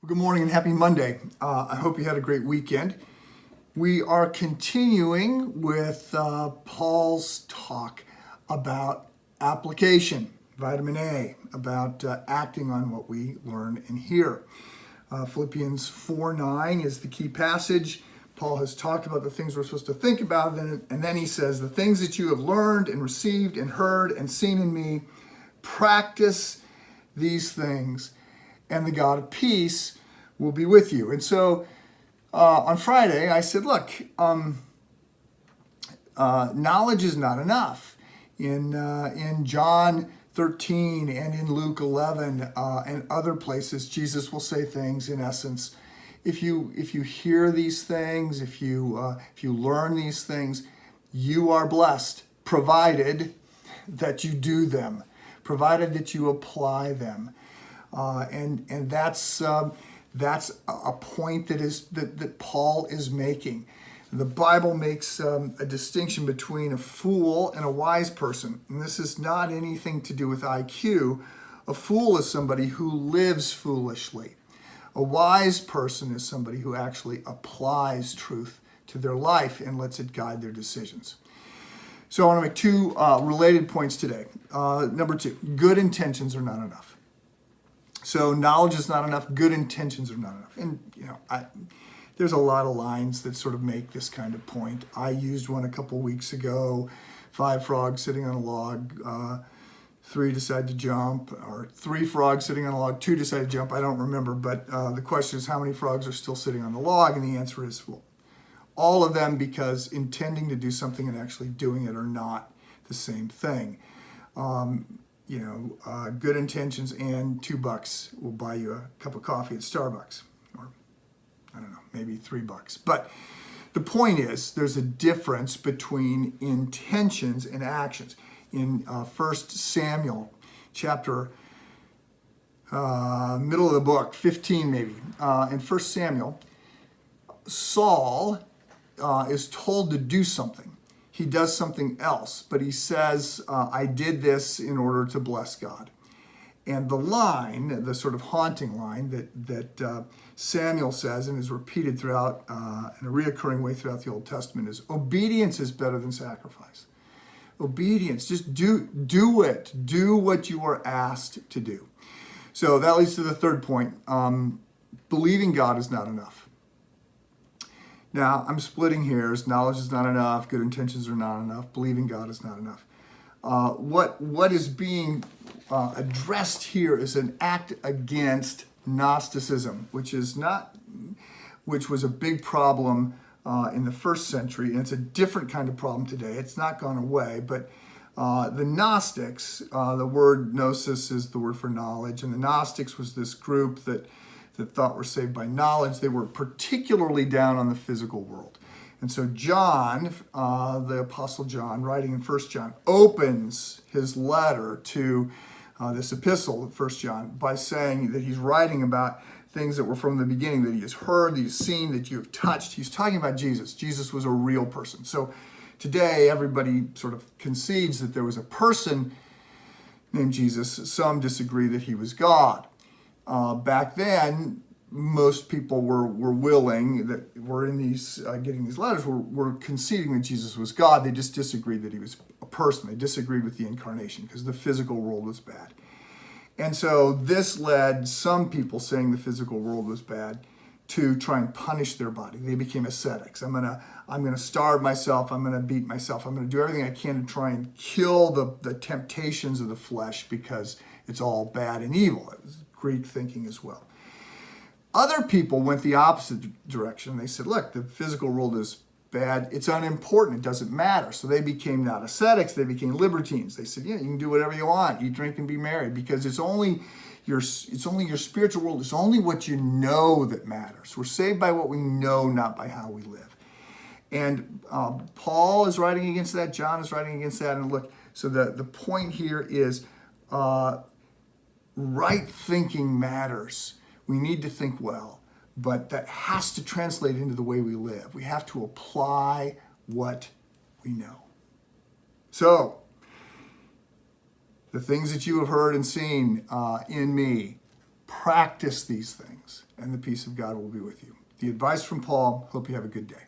Well, good morning and happy Monday. I hope you had a great weekend. We are continuing with Paul's talk about application, vitamin A, about acting on what we learn and hear. Philippians 4:9 is the key passage. Paul has talked about the things we're supposed to think about, and then he says, the things that you have learned and received and heard and seen in me, practice these things, and the God of peace will be with you. And so on Friday, I said, look, knowledge is not enough. In John 13 and in Luke 11 and other places, Jesus will say things in essence. If you hear these things, if you learn these things, you are blessed, provided that you do them, provided that you apply them. And that's a point that Paul is making. The Bible makes a distinction between a fool and a wise person. And this is not anything to do with IQ. A fool is somebody who lives foolishly. A wise person is somebody who actually applies truth to their life and lets it guide their decisions. So I want to make two related points today. Number two, good intentions are not enough. So knowledge is not enough, good intentions are not enough. And, there's a lot of lines that sort of make this kind of point. I used one a couple weeks ago, 5 frogs sitting on a log, 3 decide to jump, or 3 frogs sitting on a log, 2 decide to jump. I don't remember, but the question is how many frogs are still sitting on the log? And the answer is, well, all of them, because intending to do something and actually doing it are not the same thing. Good intentions and $2 will buy you a cup of coffee at Starbucks, or I don't know, maybe $3. But the point is, there's a difference between intentions and actions. In 1 Samuel, chapter, middle of the book, 15 maybe, in 1 Samuel, Saul is told to do something. He does something else, but he says, I did this in order to bless God. And the line, the sort of haunting line that Samuel says and is repeated throughout, in a reoccurring way throughout the Old Testament, is obedience is better than sacrifice. Obedience, just do it. Do what you are asked to do. So that leads to the third point. Believing God is not enough. Now, I'm splitting hairs. Knowledge is not enough. Good intentions are not enough. Believing God is not enough. What is being addressed here is an act against Gnosticism, which was a big problem in the first century, and it's a different kind of problem today. It's not gone away, but the Gnostics, the word gnosis is the word for knowledge, and the Gnostics was this group that thought were saved by knowledge. They were particularly down on the physical world. And so John, the Apostle John, writing in 1 John, opens his letter to this epistle of 1 John by saying that he's writing about things that were from the beginning, that he has heard, that he's seen, that you have touched. He's talking about Jesus. Jesus was a real person. So today, everybody sort of concedes that there was a person named Jesus. Some disagree that he was God. Back then, most people were willing, that were in these getting these letters, were conceding that Jesus was God. They just disagreed that he was a person. They disagreed with the incarnation because the physical world was bad. And so this led some people saying the physical world was bad to try and punish their body. They became ascetics. I'm gonna starve myself. I'm gonna beat myself. I'm gonna do everything I can to try and kill the temptations of the flesh because it's all bad and evil. It was Greek thinking as well. Other people went the opposite direction. They said, look, the physical world is bad. It's unimportant. It doesn't matter. So they became not ascetics. They became libertines. They said, yeah, you can do whatever you want. Eat, drink, and be merry, because it's only your spiritual world. It's only what you know that matters. We're saved by what we know, not by how we live. And Paul is writing against that. John is writing against that. And look, so the point here is right thinking matters. We need to think well, but that has to translate into the way we live. We have to apply what we know. So, the things that you have heard and seen in me, Practice these things, and the peace of God will be with you. The advice from Paul. Hope you have a good day.